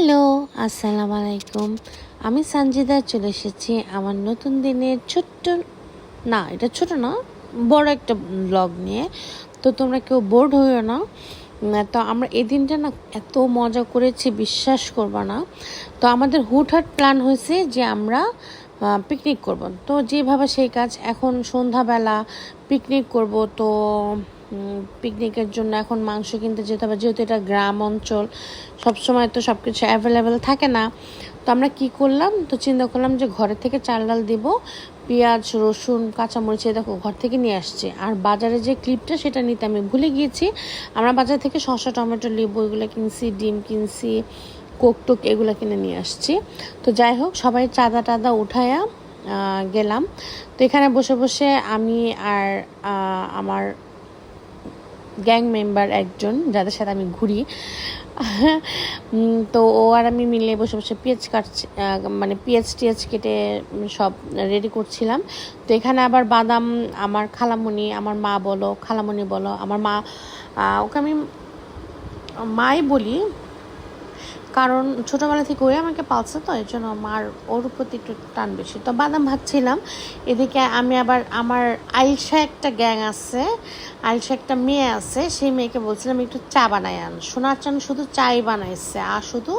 Hello, আসসালামু আলাইকুম। আমি সানজিদা চলে এসেছি আমার নতুন দিনের ছোট্ট, না এটা ছোট না, বড় একটা ব্লগ নিয়ে। তো তোমরা কেউ বোর্ড হইও না। তো আমরা এই দিনটা না এত মজা করেছি বিশ্বাস করবা না। তো আমাদের হুটহাট প্ল্যান হয়েছে যে আমরা পিকনিক করব। তো যেভাবে সেই কাজ, এখন সন্ধ্যাবেলা পিকনিক করব। তো পিকনিকের জন্য এখন মাংস কিনতে যেতে হবে, যেহেতু এটা গ্রাম অঞ্চল, সবসময় তো সব কিছু অ্যাভেলেবেল থাকে না। তো আমরা কি করলাম, তো চিন্তা করলাম যে ঘরে থেকে চাল ডাল দিব, পেঁয়াজ রসুন কাঁচামরিচ দেখো ঘর থেকে নিয়ে আসছি। আর বাজারে যে ক্লিপটা সেটা নিতে আমি ভুলে গিয়েছি। আমরা বাজার থেকে শসা টমেটো লেবু এগুলো কিনছি, ডিম কিনছি, কোক টোক এগুলো কিনে নিয়ে আসছি। তো যাই হোক, সবাই চাঁদা টাদা উঠায়া গেলাম। তো এখানে বসে বসে আমি আর আমার গ্যাং মেম্বার একজন, যাদের সাথে আমি ঘুরি, তো ও আর আমি মিলে বসে বসে পেঁয়াজ কাটছি, মানে পেঁয়াজ টিয়াজ কেটে সব রেডি করছিলাম। তো এখানে আবার বাদাম আমার খালামণি, আমার মা বলো খালামণি বলো, আমার মা, ওকে আমি মাই বলি, কারণ ছোটোবেলা থেকে ওই আমাকে পালছে, তো এর জন্য মার ওর প্রতি একটু টান বেশি। তো বাদাম ভাজছিলাম, এদিকে আমি আবার আমার আইলসা একটা গ্যাং আছে, আইলসা একটা মেয়ে আছে, সেই মেয়েকে বলছিলাম একটু চা বানাই আন। সোনার চান শুধু চাই বানাইছে, আর শুধু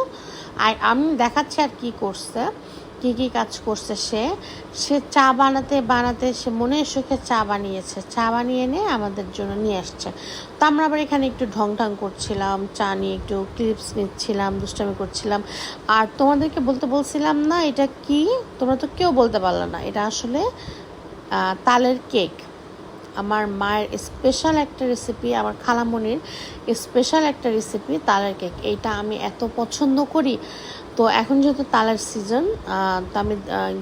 আমি দেখাচ্ছি আর কি করছে, কী কাজ করছে। সে চা বানাতে সে মনে সুখে চা বানিয়েছে, চা বানিয়ে এনে আমাদের জন্য নিয়ে আসছে। তো আমরা আবার এখানে একটু ঢং করছিলাম, চা নিয়ে একটু ক্লিপস নিচ্ছিলাম, দুষ্টামি করছিলাম। আর তোমাদেরকে বলছিলাম না এটা কি, তোমরা তো কেউ বলতে পারলো না। এটা আসলে তালের কেক, আমার মায়ের স্পেশাল একটা রেসিপি, আমার খালামণির স্পেশাল একটা রেসিপি তালের কেক। এইটা আমি এত পছন্দ করি। তো এখন যেহেতু তালের সিজন, তো আমি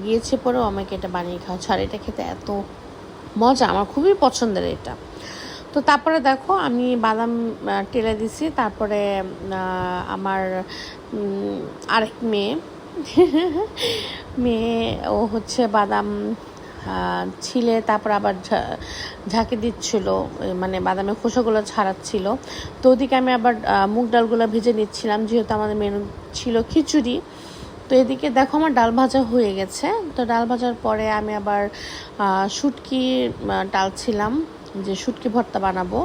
গিয়েছি পরেও আমাকে এটা বানিয়ে খাওয়া, আর এটা খেতে এত মজা, আমার খুবই পছন্দের এটা। তো তারপরে দেখো আমি বাদাম টেলে দিছি, তারপরে আমার আরেক মেয়ে ও হচ্ছে বাদাম ছিলে, তারপর আবার ঝাঁকে দিচ্ছিল, মানে বাদামের খোসাগুলো ছাড়াচ্ছিল। তো ওদিকে আমি আবার মুগ ডালগুলো ভেজে নিচ্ছিলাম, যেহেতু আমাদের মেনু ছিল খিচুড়ি। তো এদিকে দেখো আমার ডাল ভাজা হয়ে গেছে। তো ডাল ভাজার পরে আমি আবার শুটকি ডালছিলাম, যে শুটকি ভর্তা বানাবো।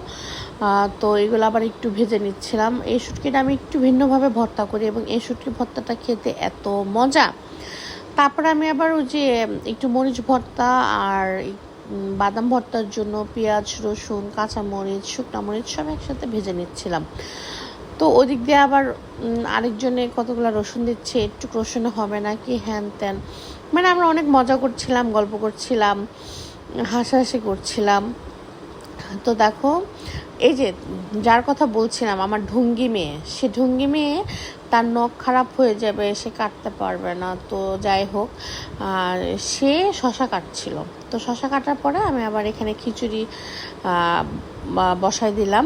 তো এগুলো আবার একটু ভেজে নিচ্ছিলাম। এই শুটকিটা আমি একটু ভিন্নভাবে ভর্তা করি, এবং এই শুটকি ভর্তাটা খেতে এত মজা। তারপরে আমি আবার ওই যে একটু মরিচ ভর্তা আর বাদাম ভর্তার জন্য পেঁয়াজ রসুন কাঁচামরিচ শুকনো মরিচ সব একসাথে ভেজে নিচ্ছিলাম। তো ওদিক দিয়ে আবার আরেকজনে কতগুলো রসুন দিচ্ছে, একটু রসুনে হবে না কি হ্যান ত্যান, মানে আমরা অনেক মজা করছিলাম, গল্প করছিলাম, হাসাহাসি করছিলাম। তো দেখো, এই যে যার কথা বলছিলাম আমার ঢুঙ্গি মেয়ে, সে ঢুঙ্গি মেয়ে তার নখ খারাপ হয়ে যাবে, সে কাটতে পারবে না। তো যাই হোক, আর সে শশা কাটছিল। তো শশা কাটার পরে আমি আবার এখানে খিচুড়ি বসাই দিলাম।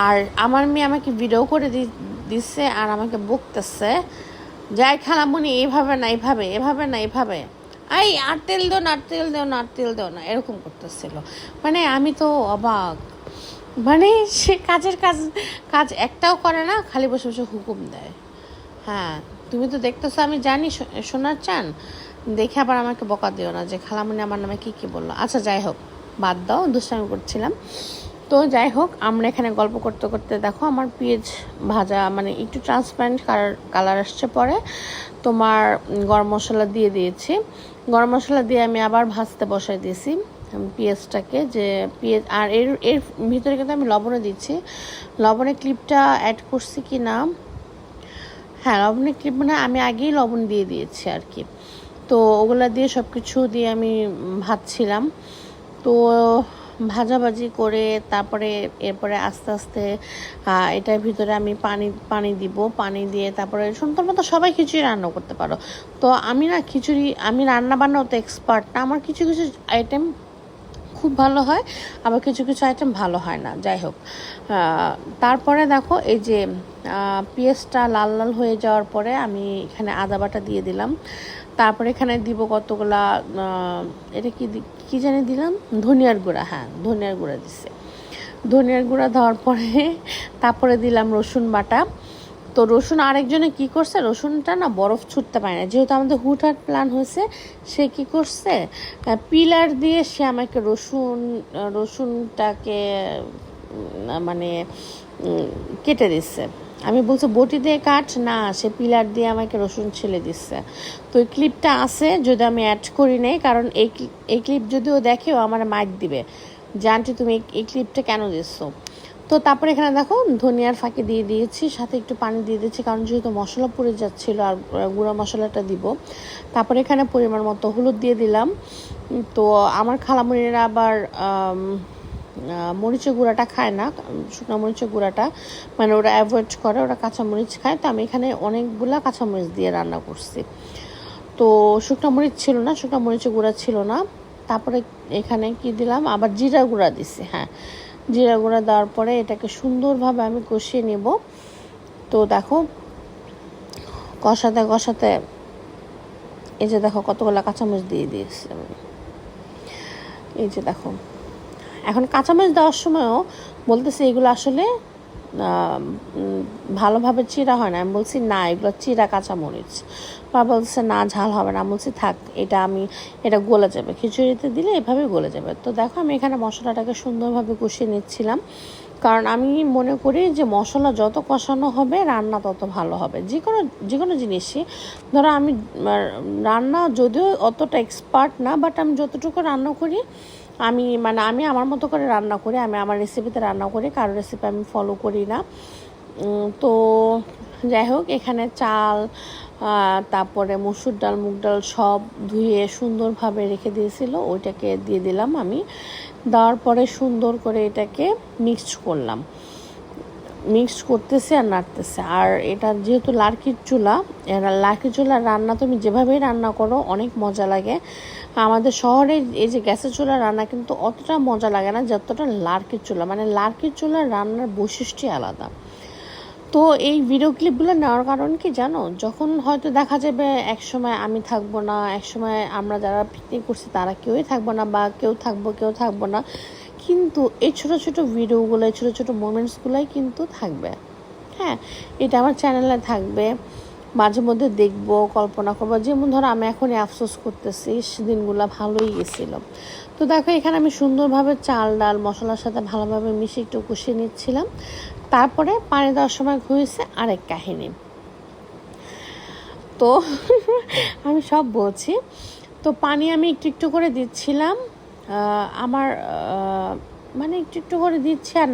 আর আমার মেয়ে আমাকে ভিডিও করে দিচ্ছে আর আমাকে বকতেছে, যাই খালামুনি এইভাবে না এইভাবে, এভাবে না এইভাবে, আর তেল দেও না, আর তেল দেও না, আর তেল দেও না, এরকম করতেছিল। মানে আমি তো অবাক, মানে সে কাজ একটাও করে না, খালি বসে বসে হুকুম দেয়। হ্যাঁ, তুমি তো দেখতেছো আমি জানি শোনার চান, দেখে আবার আমাকে বকা দিও না যে খালামুনি আমার নামে কী বললো। আচ্ছা যাই হোক, বাদ দাও, দুষ্টামি করছিলাম। তো যাই হোক, আমরা এখানে গল্প করতে করতে দেখো আমার পেঁয়াজ ভাজা মানে একটু ট্রান্সপারেন্ট কালার আসছে, পরে তোমার গরম মশলা দিয়ে দিয়েছি। গরম মশলা দিয়ে আমি আবার ভাজতে বসাই দিয়েছি পেঁয়াজটাকে, যে পেঁয়াজ, আর এর ভিতরে কিন্তু আমি লবণও দিচ্ছি। লবণের ক্লিপটা অ্যাড করছি কি না, হ্যাঁ লবণের ক্লিপ মানে আমি আগেই লবণ দিয়ে দিয়েছি আর কি। তো ওগুলা দিয়ে সব কিছু দিয়ে আমি ভাজছিলাম। তো ভাজাভাজি করে তারপরে এরপরে আস্তে আস্তে এটার ভিতরে আমি পানি দিব, পানি দিয়ে তারপরে সুন্দর মতো সবাই খিচুড়ি রান্না করতে পারো। তো আমি না আমি রান্না বান্নাও তো এক্সপার্ট না, আমার কিছু কিছু আইটেম খুব ভালো হয়, আবার কিছু কিছু আইটেম ভালো হয় না। যাই হোক, তারপরে দেখো এই যে পেঁয়াজটা লাল লাল হয়ে যাওয়ার পরে আমি এখানে আদা বাটা দিয়ে দিলাম। তারপরে এখানে দিব কতগুলা, এটা কি জানি দিলাম, ধনিয়ার গুঁড়া, হ্যাঁ ধনিয়ার গুঁড়া দিছে। ধনিয়ার গুঁড়া দেওয়ার পরে তারপরে দিলাম রসুন বাটা। তো রসুন আরেকজনে কি করছে, রসুনটা না বরফ ছুটতে পারে না, যেহেতু আমাদের হুটহাট প্ল্যান হয়েছে, সে কি করছে পিলার দিয়ে সে আমাকে রসুনটাকে মানে কেটে দিচ্ছে। আমি বলছি বটি দিয়ে কাট, না সে পিলার দিয়ে আমাকে রসুন ছেলে দিচ্ছে। তো এই ক্লিপটা আছে, যদি আমি অ্যাড করি নাই, কারণ এই ক্লিপ যদিও দেখেও আমার মাইক দিবে যে আন্টি তুমি এই ক্লিপটা কেন দিচ্ছ। তো তারপরে এখানে দেখো ধনিয়ার ফাঁকি দিয়ে দিয়েছি, সাথে একটু পানি দিয়ে দিচ্ছি, কারণ যেহেতু মশলা পুড়ে যাচ্ছিলো আর গুঁড়া মশলাটা দিব। তারপরে এখানে পরিমাণ মতো হলুদ দিয়ে দিলাম। তো আমার খালামুনিরা আবার মরিচের গুঁড়াটা খায় না, শুকনো মরিচের গুঁড়াটা মানে ওরা অ্যাভয়েড করে, ওরা কাঁচামরিচ খায়। তো আমি এখানে অনেকগুলা কাঁচামরিচ দিয়ে রান্না করছি। তো শুকনো মরিচ ছিল না, শুকনো মরিচের গুঁড়া ছিল না। তারপরে এখানে কি দিলাম, আবার জিরা গুঁড়া দিছি। হ্যাঁ, জিরা গুঁড়া দেওয়ার পরে এটাকে সুন্দরভাবে আমি কষিয়ে নেব। তো দেখো কষাতে কষাতে এই যে দেখো কতগুলো কাঁচামরিচ দিয়ে দিয়েছি আমি। এই যে দেখো এখন কাঁচামরিচ দেওয়ার সময়ও বলতেছি এগুলো আসলে ভালোভাবে চিরা হয় না। আমি বলছি না এগুলো চিরা কাঁচামরিচ। বা বলছে না ঝাল হবে না। আমি বলছি থাক, এটা গলে যাবে, খিচুড়িতে দিলে এভাবে গলে যাবে। তো দেখো আমি এখানে মশলাটাকে সুন্দরভাবে কষিয়ে নিচ্ছিলাম, কারণ আমি মনে করি যে মশলা যত কষানো হবে রান্না তত ভালো হবে। যে কোনো জিনিসই, ধরো আমি রান্না যদিও অতটা এক্সপার্ট না, বাট আমি যতটুকু রান্না করি আমি আমার মতো করে রান্না করি, আমি আমার রেসিপিতে রান্না করি, কারো রেসিপি আমি ফলো করি না। তো যাই হোক এখানে চাল, তারপরে মসুর ডাল, মুগ ডাল সব ধুয়ে সুন্দরভাবে রেখে দিয়েছিল, ওইটাকে দিয়ে দিলাম আমি। দেওয়ার পরে সুন্দর করে এটাকে মিক্সড করতেছে আর নাড়তেছে। আর এটা যেহেতু লার্কির চুলার রান্না তুমি যেভাবেই রান্না করো অনেক মজা লাগে। আমাদের শহরে এই যে গ্যাসের চুলার রান্না কিন্তু অতটা মজা লাগে না যতটা লার্কির চুলা, মানে লার্কির চুলার রান্নার বৈশিষ্ট্যই আলাদা। তো এই ভিডিও ক্লিপগুলো নেওয়ার কারণ কি জানো, যখন হয়তো দেখা যাবে একসময় আমি থাকবো না, একসময় আমরা যারা পিকনিক করছি তারা কেউই থাকবো না, বা কেউ থাকবো না, কিন্তু এই ছোটো ছোটো ভিডিওগুলো, এই ছোটো ছোটো মোমেন্টসগুলোই কিন্তু থাকবে। হ্যাঁ, এটা আমার চ্যানেলে থাকবে, মাঝে মধ্যে দেখবো, কল্পনা করবো। যেমন ধরো আমি এখনই আফসোস করতেছি দিনগুলো ভালোই গেছিলো। তো দেখো এখানে আমি সুন্দরভাবে চাল ডাল মশলার সাথে ভালোভাবে মিশিয়ে একটু কষিয়ে নিচ্ছিলাম। তারপরে পানি দেওয়ার সময় হয়েছে আরেক কাহিনী। তো আমি সব বলছি। তো পানি আমি একটু একটু করে দিচ্ছিলাম, আমার মানে একটু করে দিচ্ছি আর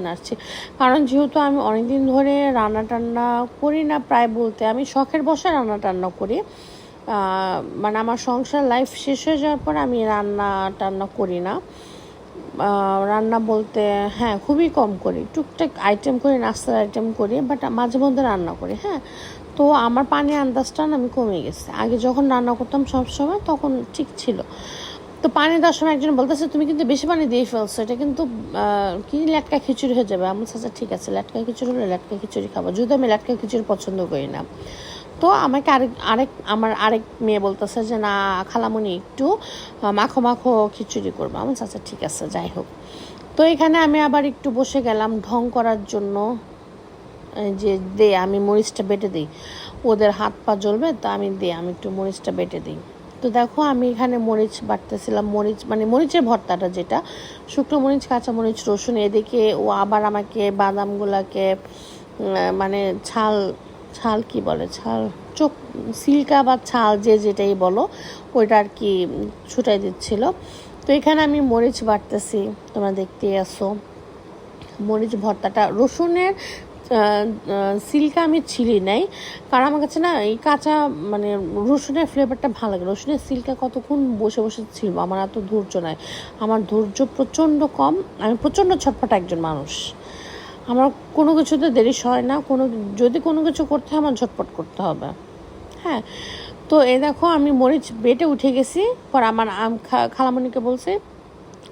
নাড়ছি, কারণ যেহেতু আমি অনেকদিন ধরে রান্না টান্না করি না, প্রায় বলতে আমি শখের বসে রান্না টান্না করি। মানে আমার সংসার লাইফ শেষ হয়ে যাওয়ার পর আমি রান্না টান্না করি না। রান্না বলতে হ্যাঁ খুবই কম করি, টুকটাক আইটেম করি, নাস্তার আইটেম করি, বাট মাঝে মধ্যে রান্না করি। হ্যাঁ, তো আমার পানি আন্দাজটা আমি কমে গেছে। আগে যখন রান্না করতাম সব সময় তখন ঠিক ছিল। তো পানি দেওয়ার সময় একজন বলতেছে তুমি কিন্তু বেশি পানি দিয়ে ফেলছো, এটা কিন্তু কি লেটকা খিচুড়ি হয়ে যাবে। আমার আচ্ছা ঠিক আছে, লেটকা খিচুড়ি হলে লেটকা খিচুড়ি খাবো, যদি আমি লেটকা খিচুড়ি পছন্দ করি না। তো আমাকে আমার আরেক মেয়ে বলতেছে যে না খালামণি একটু মাখো মাখো খিচুড়ি করবো। আমার আচ্ছা ঠিক আছে, যাই হোক। তো এখানে আমি আবার একটু বসে গেলাম ঢং করার জন্য, যে আমি মরিচটা বেটে দিই, ওদের হাত পা জ্বলবে, তো আমি একটু মরিচটা বেটে দিই। তো দেখো আমি এখানে মরিচ বাটতেছিলাম, মরিচের ভর্তাটা, যেটা শুকনো মরিচ, কাঁচা মরিচ, রসুন। এদিকে ও আবার আমাকে বাদামগুলাকে মানে ছাল কি বলে, সিল্কা বা ছাল যেটাই বলো, ওইটা আর কি ছুটাই দিচ্ছিল। তো এখানে আমি মরিচ বাটতেছি, তোমরা দেখতেই আসো। মরিচ ভর্তাটা রসুনের সিল্কা আমি ছিলি নাই, কারণ আমার কাছে না এই কাঁচা রসুনের ফ্লেভারটা ভালো লাগে। রসুনের সিল্কা কতক্ষণ বসে বসে ছিল, আমার এত ধৈর্য নাই, আমার ধৈর্য প্রচণ্ড কম, আমি প্রচণ্ড ছটফট একজন মানুষ। আমার কোনো কিছুতে দেরি হয় না, যদি কোনো কিছু করতে হয় আমার ঝটপট করতে হবে। হ্যাঁ, তো এই দেখো আমি মরিচ বেটে উঠে গেছি। পর আমার খালামণিকে বলছে,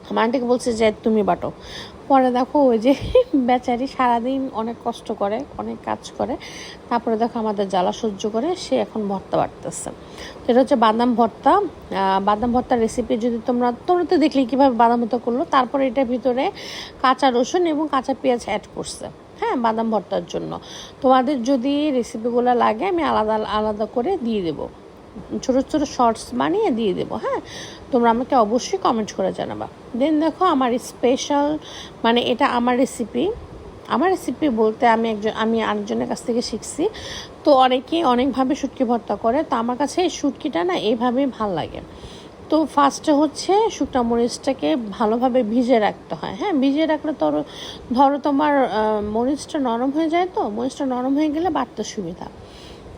আমার আন্টিকে বলছে যে তুমি বাটো। পরে দেখো ওই যে বেচারি সারাদিন অনেক কষ্ট করে, অনেক কাজ করে, তারপরে দেখো আমাদের জ্বালা সহ্য করে সে এখন ভর্তা বাটতেছে। তো এটা হচ্ছে বাদাম ভর্তার রেসিপি। যদি তোমরা তো দেখলে কীভাবে বাদাম ভর্তা করলো। তারপরে এটার ভিতরে কাঁচা রসুন এবং কাঁচা পেঁয়াজ অ্যাড করছে। হ্যাঁ, বাদাম ভর্তার জন্য। তোমাদের যদি রেসিপিগুলো লাগে আমি আলাদা আলাদা করে দিয়ে দেবো, ছোটো ছোটো শর্টস বানিয়ে দিয়ে দেবো। হ্যাঁ, তোমরা আমাকে অবশ্যই কমেন্ট করে জানাবা। দেন দেখো আমার স্পেশাল, মানে এটা আমার রেসিপি বলতে আমি আরেকজনের কাছ থেকে শিখছি। তো অনেকেই অনেকভাবে শুটকি ভর্তা করে, তো আমার কাছে এই শুটকিটা না এইভাবেই ভাল লাগে। তো ফার্স্টে হচ্ছে শুকনো মরিচটাকে ভালোভাবে ভিজিয়ে রাখতে হয়। হ্যাঁ, ভিজিয়ে রাখলে ধরো তোমার মরিচটা নরম হয়ে যায়, তো মরিচটা নরম হয়ে গেলে বাটতে সুবিধা।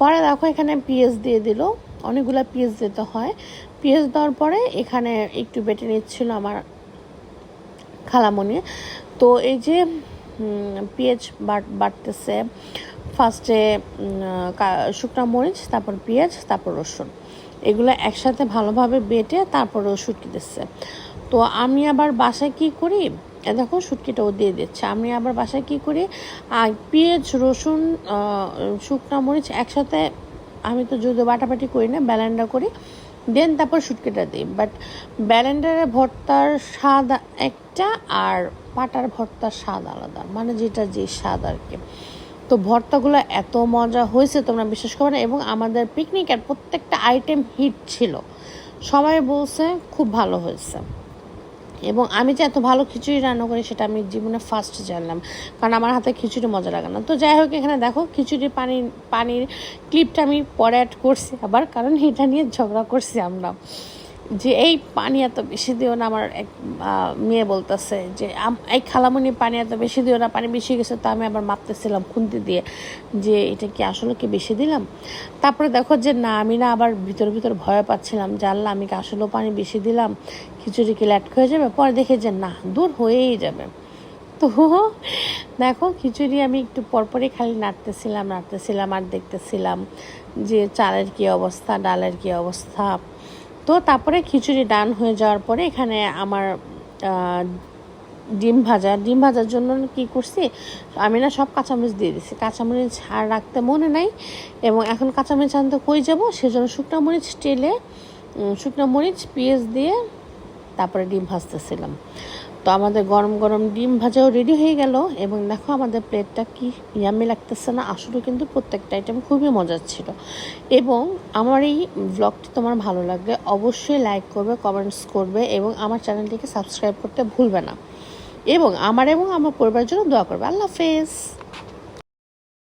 পরে দেখো এখানে পেঁয়াজ দিয়ে দিল, অনেকগুলো পেঁয়াজ দিতে হয়। পেঁয়াজ দেওয়ার পরে এখানে একটু বেটে নিচ্ছিল আমার খালামণি। তো এই যে পেঁয়াজ বাটতেছে, ফার্স্টে শুকনো মরিচ, তারপর পেঁয়াজ, তারপর রসুন, এগুলো একসাথে ভালোভাবে বেটে তারপরেও শুটকি দিচ্ছে। তো আমি আবার বাসায় কী করি, দেখো শুটকিটাও দিয়ে দিচ্ছে। আমি আবার বাসায় কী করি, পেঁয়াজ, রসুন, শুকনো মরিচ একসাথে, আমি তো যদি বাটাবাটি করি না, ব্লেন্ডার করি, দেন তারপর শুটকিটা দিই। বাট ব্লেন্ডারে ভর্তার স্বাদ একটা, আর পাটার ভর্তার স্বাদ আলাদা, মানে যেটা যে স্বাদ আর কি। তো ভর্তাগুলো এত মজা হয়েছে তোমরা বিশ্বাস করবে না। এবং আমাদের পিকনিকের প্রত্যেকটা আইটেম হিট ছিল, সবাই বলছে খুব ভালো হয়েছে। এবং আমি যে এত ভালো খিচুড়ি রান্না করি সেটা আমি জীবনে ফার্স্ট জানলাম, কারণ আমার হাতে খিচুড়ি মজা লাগে না। তো যাই হোক, এখানে দেখো খিচুড়ির পানির ক্লিপটা আমি পরে অ্যাড করছি আবার, কারণ এটা নিয়ে ঝগড়া করছি আমরা, যে এই পানি এত বেশি দিও না। আমার এক মেয়ে বলতেছে যে এই খালামণি পানি এত বেশি দিও না, পানি বেশি গেছে। তো আমি আবার মাপতেছিলাম খুন্তি দিয়ে যে এটা কি আসলে কি বেশি দিলাম। তারপরে দেখো যে না, আমি না আবার ভিতর ভয় পাচ্ছিলাম, জানলাম আমি কি আসলেও পানি বেশি দিলাম, খিচুড়ি কি ল্যাটক হয়ে যাবে। পরে দেখে যে না, দূর হয়েই যাবে। তো দেখো খিচুড়ি আমি একটু পরপরই খালি নাড়তেছিলাম আর দেখতেছিলাম যে চালের কী অবস্থা, ডালের কী অবস্থা। তো তারপরে খিচুড়ি ডান হয়ে যাওয়ার পরে এখানে আমার ডিম ভাজার জন্য কি করছি, আমি না সব কাঁচামরিচ দিয়ে দিছি। কাঁচামরিচ আর রাখতে মনে নাই, এবং এখন কাঁচামরিচ আনতে কই যাব, সেজন্য শুকনো মরিচ পেঁয়াজ দিয়ে তারপরে ডিম ভাজতেছিলাম। তো আমাদের গরম গরম ডিম ভাজাও রেডি হয়ে গেল। এবং দেখো আমাদের প্লেটটা কি ইয়াম্মি লাগতেছে না, আসলে কিন্তু প্রত্যেকটা আইটেম খুবই মজার ছিল। এবং আমার এই ব্লগটি তোমার ভালো লাগলে অবশ্যই লাইক করবে, কমেন্টস করবে, এবং আমার চ্যানেলটিকে সাবস্ক্রাইব করতে ভুলবে না। এবং আমার পরিবারের জন্য দোয়া করবে। আল্লাহ হাফেজ।